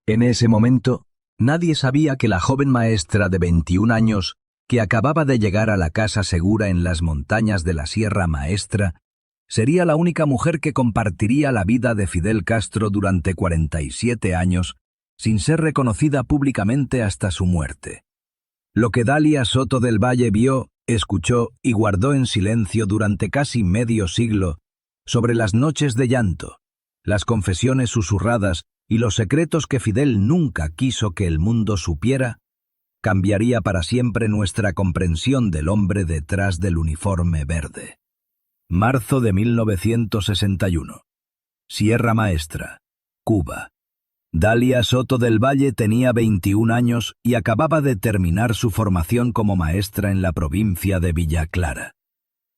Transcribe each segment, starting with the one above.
En ese momento, nadie sabía que la joven maestra de 21 años, que acababa de llegar a la casa segura en las montañas de la Sierra Maestra, sería la única mujer que compartiría la vida de Fidel Castro durante 47 años, sin ser reconocida públicamente hasta su muerte. Lo que Dalia Soto del Valle vio, escuchó y guardó en silencio durante casi medio siglo, sobre las noches de llanto, las confesiones susurradas y los secretos que Fidel nunca quiso que el mundo supiera, cambiaría para siempre nuestra comprensión del hombre detrás del uniforme verde. Marzo de 1961. Sierra Maestra, Cuba. Dalia Soto del Valle tenía 21 años y acababa de terminar su formación como maestra en la provincia de Villa Clara.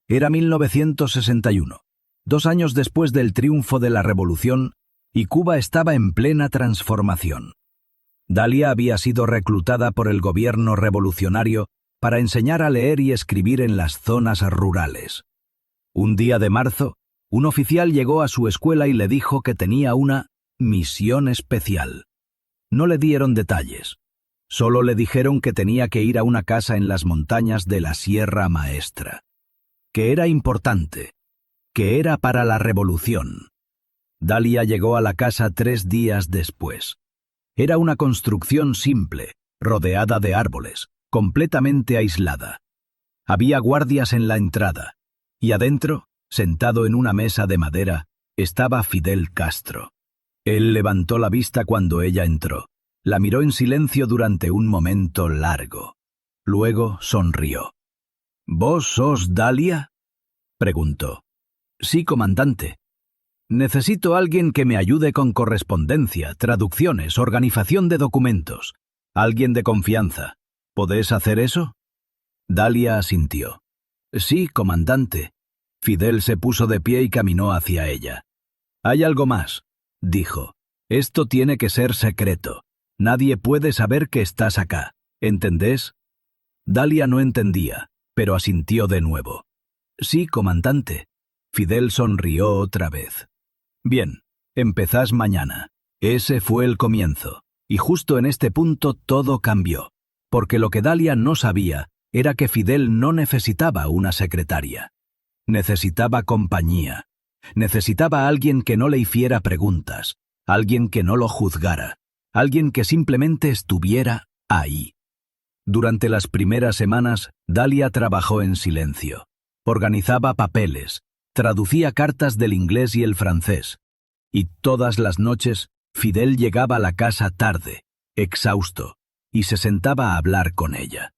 Era 1961, 2 años después del triunfo de la Revolución, y Cuba estaba en plena transformación. Dalia había sido reclutada por el gobierno revolucionario para enseñar a leer y escribir en las zonas rurales. Un día de marzo, un oficial llegó a su escuela y le dijo que tenía una misión especial. No le dieron detalles, solo le dijeron que tenía que ir a una casa en las montañas de la Sierra Maestra, que era importante, que era para la revolución. Dalia llegó a la casa 3 días después. Era una construcción simple, rodeada de árboles, completamente aislada. Había guardias en la entrada, y adentro, sentado en una mesa de madera, estaba Fidel Castro. Él levantó la vista cuando ella entró, la miró en silencio durante un momento largo. Luego sonrió. —¿Vos sos Dalia? —preguntó. —Sí, comandante. Necesito a alguien que me ayude con correspondencia, traducciones, organización de documentos. Alguien de confianza. ¿Podés hacer eso? Dalia asintió. —Sí, comandante. Fidel se puso de pie y caminó hacia ella. —Hay algo más —dijo—. Esto tiene que ser secreto. Nadie puede saber que estás acá. ¿Entendés? Dalia no entendía, pero asintió de nuevo. —Sí, comandante. Fidel sonrió otra vez. —Bien, empezás mañana. Ese fue el comienzo, y justo en este punto todo cambió, porque lo que Dalia no sabía era que Fidel no necesitaba una secretaria. Necesitaba compañía. Necesitaba a alguien que no le hiciera preguntas, alguien que no lo juzgara, alguien que simplemente estuviera ahí. Durante las primeras semanas, Dalia trabajó en silencio. Organizaba papeles, traducía cartas del inglés y el francés, y todas las noches Fidel llegaba a la casa tarde, exhausto, y se sentaba a hablar con ella.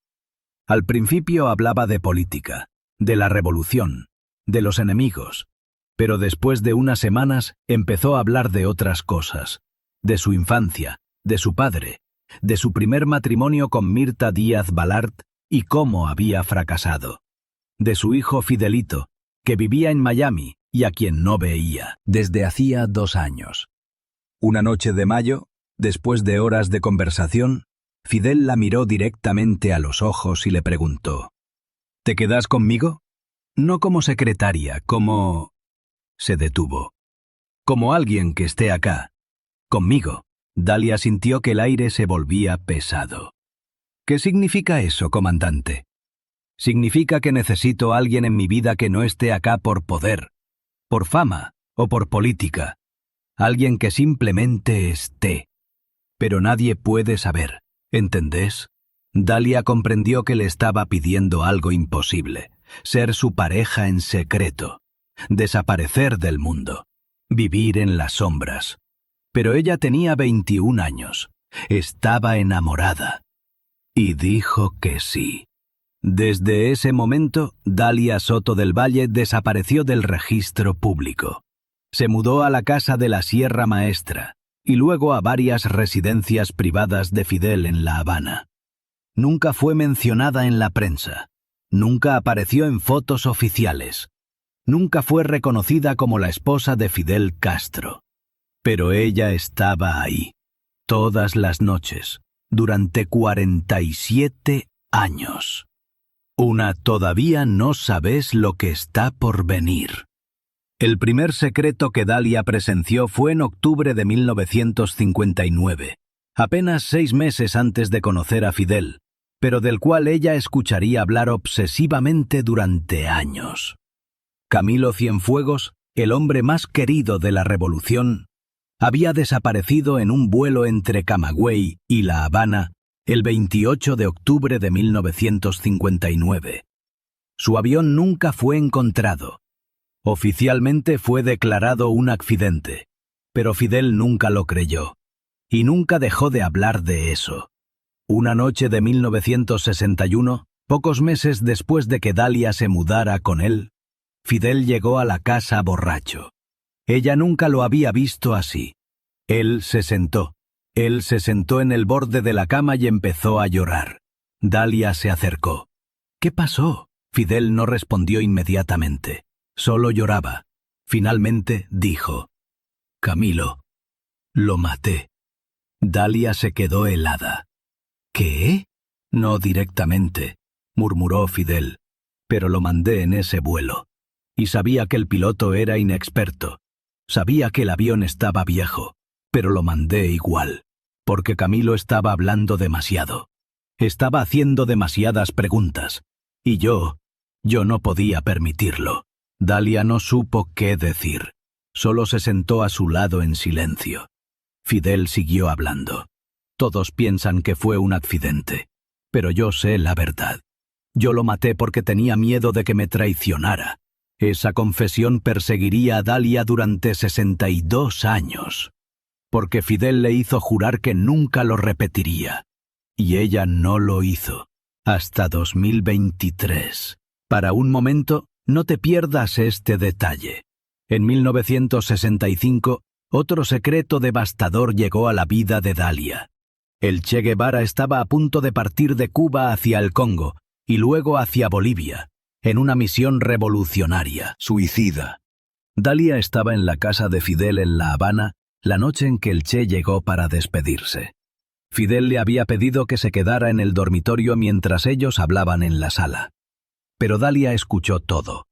Al principio hablaba de política, de la revolución, de los enemigos, pero después de unas semanas empezó a hablar de otras cosas, de su infancia, de su padre, de su primer matrimonio con Mirta Díaz Balart y cómo había fracasado, de su hijo Fidelito, que vivía en Miami y a quien no veía desde hacía 2 años. Una noche de mayo, después de horas de conversación, Fidel la miró directamente a los ojos y le preguntó: ¿Te quedás conmigo? No como secretaria, como... Se detuvo. Como alguien que esté acá. Conmigo. Dalia sintió que el aire se volvía pesado. ¿Qué significa eso, comandante? Significa que necesito a alguien en mi vida que no esté acá por poder, por fama o por política. Alguien que simplemente esté. Pero nadie puede saber, ¿entendés? Dalia comprendió que le estaba pidiendo algo imposible, ser su pareja en secreto, desaparecer del mundo, vivir en las sombras. Pero ella tenía 21 años, estaba enamorada, y dijo que sí. Desde ese momento, Dalia Soto del Valle desapareció del registro público. Se mudó a la casa de la Sierra Maestra y luego a varias residencias privadas de Fidel en La Habana. Nunca fue mencionada en la prensa. Nunca apareció en fotos oficiales. Nunca fue reconocida como la esposa de Fidel Castro. Pero ella estaba ahí, todas las noches, durante 47 años. Todavía no sabes lo que está por venir. El primer secreto que Dalia presenció fue en octubre de 1959, apenas 6 meses antes de conocer a Fidel, pero del cual ella escucharía hablar obsesivamente durante años. Camilo Cienfuegos, el hombre más querido de la revolución, había desaparecido en un vuelo entre Camagüey y La Habana el 28 de octubre de 1959. Su avión nunca fue encontrado. Oficialmente fue declarado un accidente, pero Fidel nunca lo creyó, y nunca dejó de hablar de eso. Una noche de 1961, pocos meses después de que Dalia se mudara con él, Fidel llegó a la casa borracho. Ella nunca lo había visto así. Él se sentó en el borde de la cama y empezó a llorar. Dalia se acercó. ¿Qué pasó? Fidel no respondió inmediatamente. Solo lloraba. Finalmente dijo: Camilo, lo maté. Dalia se quedó helada. ¿Qué? No directamente, murmuró Fidel, pero lo mandé en ese vuelo. Y sabía que el piloto era inexperto. Sabía que el avión estaba viejo, pero lo mandé igual, porque Camilo estaba hablando demasiado. Estaba haciendo demasiadas preguntas, y yo no podía permitirlo. Dalia no supo qué decir. Solo se sentó a su lado en silencio. Fidel siguió hablando. Todos piensan que fue un accidente, pero yo sé la verdad. Yo lo maté porque tenía miedo de que me traicionara. Esa confesión perseguiría a Dalia durante 62 años, porque Fidel le hizo jurar que nunca lo repetiría, y ella no lo hizo, hasta 2023. Para un momento, no te pierdas este detalle. En 1965, otro secreto devastador llegó a la vida de Dalia. El Che Guevara estaba a punto de partir de Cuba hacia el Congo y luego hacia Bolivia, en una misión revolucionaria, suicida. Dalia estaba en la casa de Fidel en La Habana la noche en que el Che llegó para despedirse. Fidel le había pedido que se quedara en el dormitorio mientras ellos hablaban en la sala. Pero Dalia escuchó todo.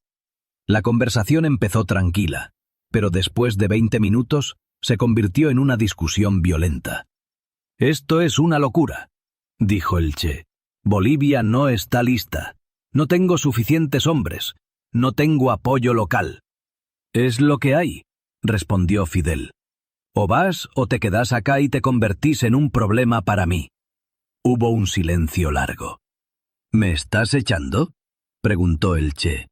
La conversación empezó tranquila, pero después de 20 minutos se convirtió en una discusión violenta. «Esto es una locura», dijo el Che. «Bolivia no está lista. No tengo suficientes hombres. No tengo apoyo local». «Es lo que hay», respondió Fidel. «O vas o te quedas acá y te convertís en un problema para mí». Hubo un silencio largo. «¿Me estás echando?», preguntó el Che.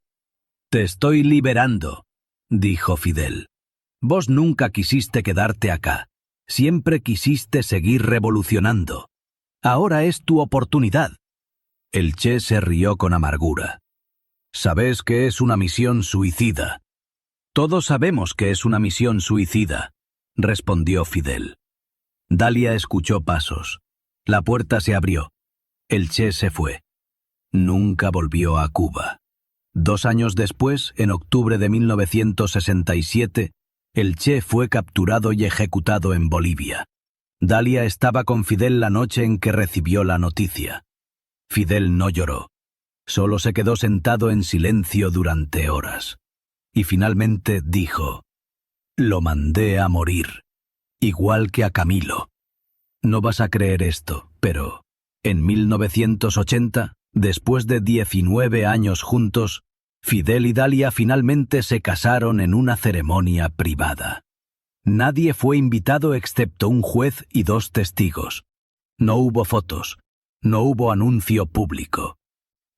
«Te estoy liberando», dijo Fidel. «Vos nunca quisiste quedarte acá. Siempre quisiste seguir revolucionando. Ahora es tu oportunidad». El Che se rió con amargura. «Sabes que es una misión suicida». «Todos sabemos que es una misión suicida», respondió Fidel. Dalia escuchó pasos. La puerta se abrió. El Che se fue. Nunca volvió a Cuba. 2 años después, en octubre de 1967, el Che fue capturado y ejecutado en Bolivia. Dalia estaba con Fidel la noche en que recibió la noticia. Fidel no lloró. Solo se quedó sentado en silencio durante horas. Y finalmente dijo: «Lo mandé a morir, igual que a Camilo». No vas a creer esto, pero en 1980, después de 19 años juntos, Fidel y Dalia finalmente se casaron en una ceremonia privada. Nadie fue invitado excepto un juez y 2 testigos. No hubo fotos, no hubo anuncio público.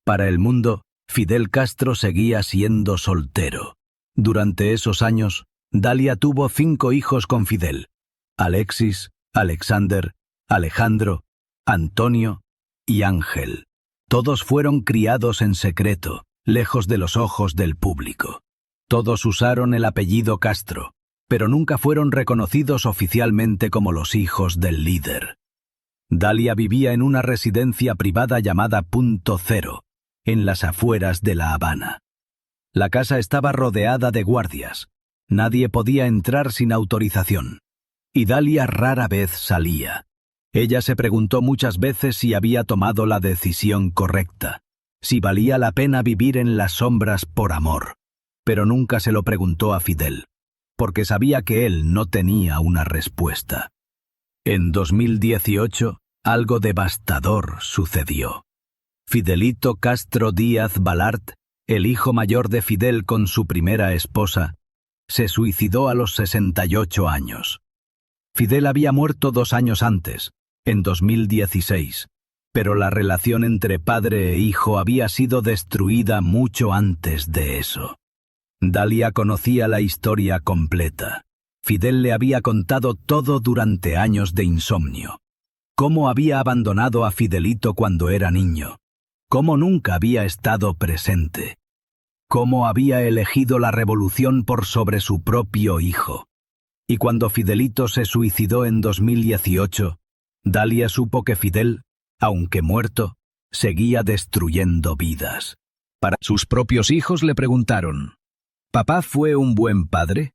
Para el mundo, Fidel Castro seguía siendo soltero. Durante esos años, Dalia tuvo 5 hijos con Fidel: Alexis, Alexander, Alejandro, Antonio y Ángel. Todos fueron criados en secreto, lejos de los ojos del público. Todos usaron el apellido Castro, pero nunca fueron reconocidos oficialmente como los hijos del líder. Dalia vivía en una residencia privada llamada Punto Cero, en las afueras de La Habana. La casa estaba rodeada de guardias. Nadie podía entrar sin autorización. Y Dalia rara vez salía. Ella se preguntó muchas veces si había tomado la decisión correcta, si valía la pena vivir en las sombras por amor. Pero nunca se lo preguntó a Fidel, porque sabía que él no tenía una respuesta. En 2018, algo devastador sucedió. Fidelito Castro Díaz Balart, el hijo mayor de Fidel con su primera esposa, se suicidó a los 68 años. Fidel había muerto 2 años antes, en 2016, pero la relación entre padre e hijo había sido destruida mucho antes de eso. Dalia conocía la historia completa. Fidel le había contado todo durante años de insomnio. Cómo había abandonado a Fidelito cuando era niño. Cómo nunca había estado presente. Cómo había elegido la revolución por sobre su propio hijo. Y cuando Fidelito se suicidó en 2018, Dalia supo que Fidel, aunque muerto, seguía destruyendo vidas. Para sus propios hijos le preguntaron, ¿Papá fue un buen padre?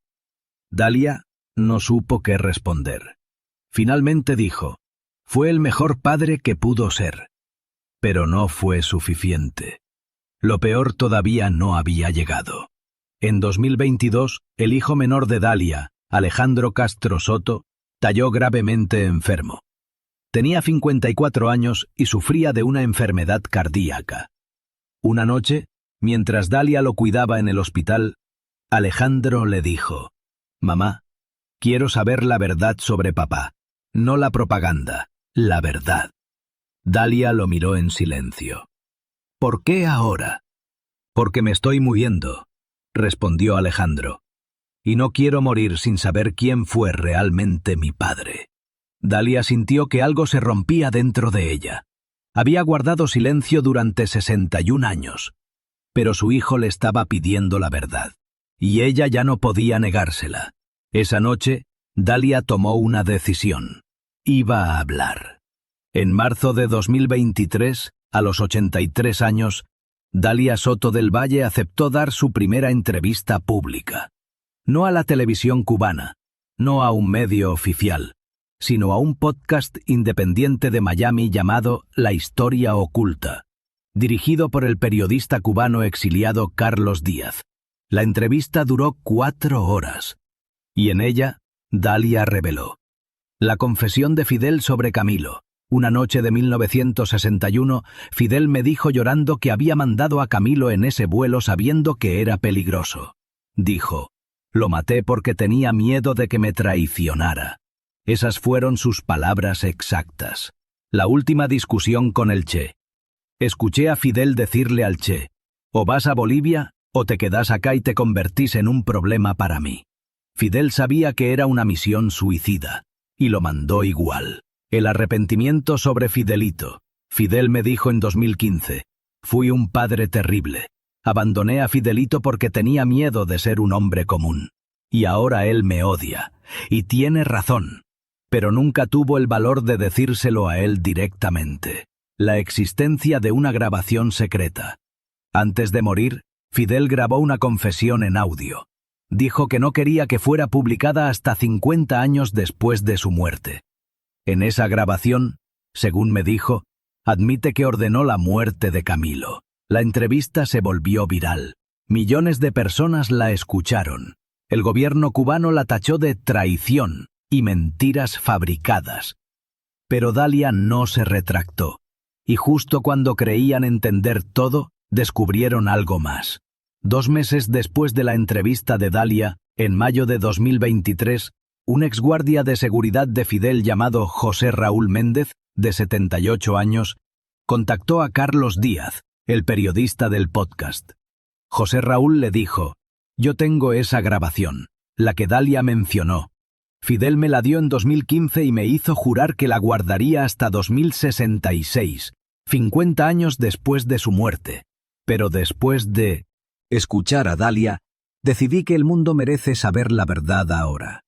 Dalia no supo qué responder. Finalmente dijo, fue el mejor padre que pudo ser. Pero no fue suficiente. Lo peor todavía no había llegado. En 2022, el hijo menor de Dalia, Alejandro Castro Soto, cayó gravemente enfermo. Tenía 54 años y sufría de una enfermedad cardíaca. Una noche, mientras Dalia lo cuidaba en el hospital, Alejandro le dijo, «Mamá, quiero saber la verdad sobre papá, no la propaganda, la verdad». Dalia lo miró en silencio. «¿Por qué ahora?» «Porque me estoy muriendo», respondió Alejandro, «y no quiero morir sin saber quién fue realmente mi padre». Dalia sintió que algo se rompía dentro de ella. Había guardado silencio durante 61 años, pero su hijo le estaba pidiendo la verdad, y ella ya no podía negársela. Esa noche, Dalia tomó una decisión. Iba a hablar. En marzo de 2023, a los 83 años, Dalia Soto del Valle aceptó dar su primera entrevista pública. No a la televisión cubana, no a un medio oficial, sino a un podcast independiente de Miami llamado La Historia Oculta, dirigido por el periodista cubano exiliado Carlos Díaz. La entrevista duró 4 horas, y en ella, Dalia reveló la confesión de Fidel sobre Camilo. Una noche de 1961, Fidel me dijo llorando que había mandado a Camilo en ese vuelo sabiendo que era peligroso. Dijo, lo maté porque tenía miedo de que me traicionara. Esas fueron sus palabras exactas. La última discusión con el Che. Escuché a Fidel decirle al Che, o vas a Bolivia, o te quedas acá y te convertís en un problema para mí. Fidel sabía que era una misión suicida, y lo mandó igual. El arrepentimiento sobre Fidelito. Fidel me dijo en 2015, fui un padre terrible. Abandoné a Fidelito porque tenía miedo de ser un hombre común. Y ahora él me odia. Y tiene razón. Pero nunca tuvo el valor de decírselo a él directamente. La existencia de una grabación secreta. Antes de morir, Fidel grabó una confesión en audio. Dijo que no quería que fuera publicada hasta 50 años después de su muerte. En esa grabación, según me dijo, admite que ordenó la muerte de Camilo. La entrevista se volvió viral. Millones de personas la escucharon. El gobierno cubano la tachó de traición y mentiras fabricadas. Pero Dalia no se retractó. Y justo cuando creían entender todo, descubrieron algo más. 2 meses después de la entrevista de Dalia, en mayo de 2023, un exguardia de seguridad de Fidel llamado José Raúl Méndez, de 78 años, contactó a Carlos Díaz, el periodista del podcast. José Raúl le dijo, yo tengo esa grabación, la que Dalia mencionó. Fidel me la dio en 2015 y me hizo jurar que la guardaría hasta 2066, 50 años después de su muerte. Pero después de escuchar a Dalia, decidí que el mundo merece saber la verdad ahora.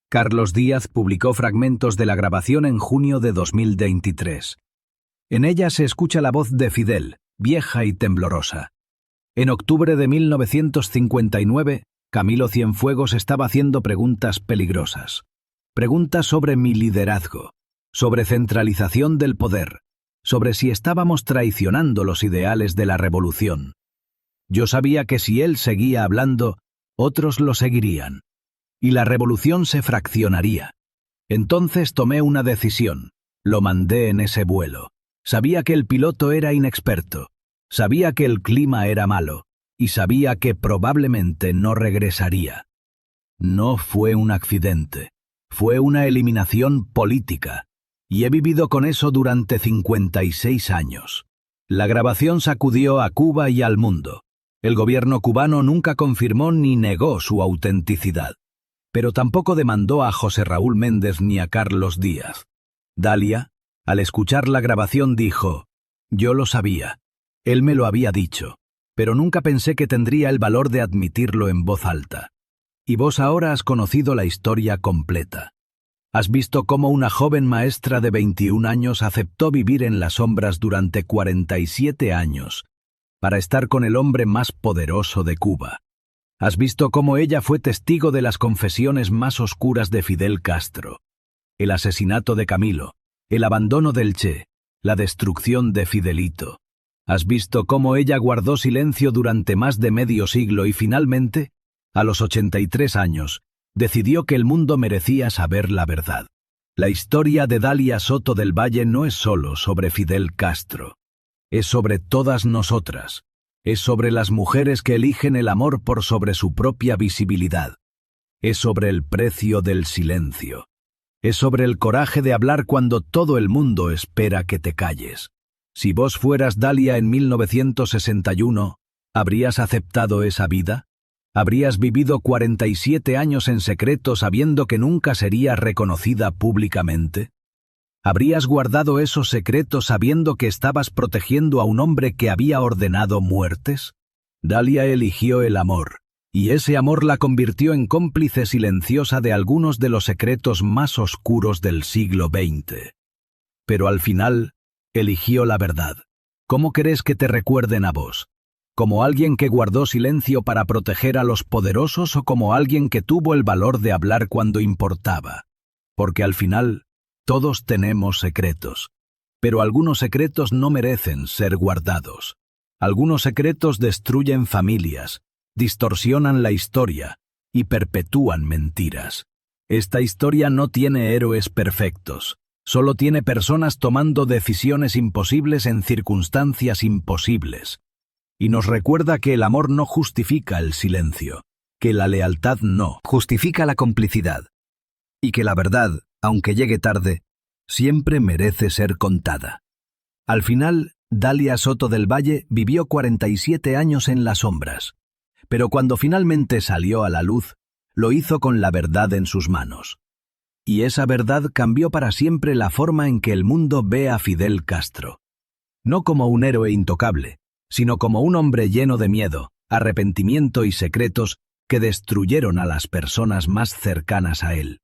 Carlos Díaz publicó fragmentos de la grabación en junio de 2023. En ella se escucha la voz de Fidel, vieja y temblorosa. En octubre de 1959, Camilo Cienfuegos estaba haciendo preguntas peligrosas. Preguntas sobre mi liderazgo, sobre centralización del poder, sobre si estábamos traicionando los ideales de la revolución. Yo sabía que si él seguía hablando, otros lo seguirían. Y la revolución se fraccionaría. Entonces tomé una decisión. Lo mandé en ese vuelo. Sabía que el piloto era inexperto. Sabía que el clima era malo. Y sabía que probablemente no regresaría. No fue un accidente. Fue una eliminación política. Y he vivido con eso durante 56 años. La grabación sacudió a Cuba y al mundo. El gobierno cubano nunca confirmó ni negó su autenticidad. Pero tampoco demandó a José Raúl Méndez ni a Carlos Díaz. Dalia, al escuchar la grabación, dijo: «Yo lo sabía. Él me lo había dicho. Pero nunca pensé que tendría el valor de admitirlo en voz alta. Y vos ahora has conocido la historia completa. Has visto cómo una joven maestra de 21 años aceptó vivir en las sombras durante 47 años para estar con el hombre más poderoso de Cuba. Has visto cómo ella fue testigo de las confesiones más oscuras de Fidel Castro, el asesinato de Camilo, el abandono del Che, la destrucción de Fidelito. Has visto cómo ella guardó silencio durante más de medio siglo y finalmente, a los 83 años, decidió que el mundo merecía saber la verdad. La historia de Dalia Soto del Valle no es solo sobre Fidel Castro. Es sobre todas nosotras. Es sobre las mujeres que eligen el amor por sobre su propia visibilidad. Es sobre el precio del silencio. Es sobre el coraje de hablar cuando todo el mundo espera que te calles. Si vos fueras Dalia en 1961, ¿habrías aceptado esa vida? ¿Habrías vivido 47 años en secreto sabiendo que nunca serías reconocida públicamente? ¿Habrías guardado esos secretos sabiendo que estabas protegiendo a un hombre que había ordenado muertes? Dalia eligió el amor, y ese amor la convirtió en cómplice silenciosa de algunos de los secretos más oscuros del siglo XX. Pero al final, eligió la verdad. ¿Cómo querés que te recuerden a vos? ¿Como alguien que guardó silencio para proteger a los poderosos o como alguien que tuvo el valor de hablar cuando importaba? Porque al final, todos tenemos secretos. Pero algunos secretos no merecen ser guardados. Algunos secretos destruyen familias, distorsionan la historia y perpetúan mentiras. Esta historia no tiene héroes perfectos. Solo tiene personas tomando decisiones imposibles en circunstancias imposibles. Y nos recuerda que el amor no justifica el silencio, que la lealtad no justifica la complicidad, y que la verdad, aunque llegue tarde, siempre merece ser contada. Al final, Dalia Soto del Valle vivió 47 años en las sombras, pero cuando finalmente salió a la luz, lo hizo con la verdad en sus manos. Y esa verdad cambió para siempre la forma en que el mundo ve a Fidel Castro. No como un héroe intocable, sino como un hombre lleno de miedo, arrepentimiento y secretos que destruyeron a las personas más cercanas a él.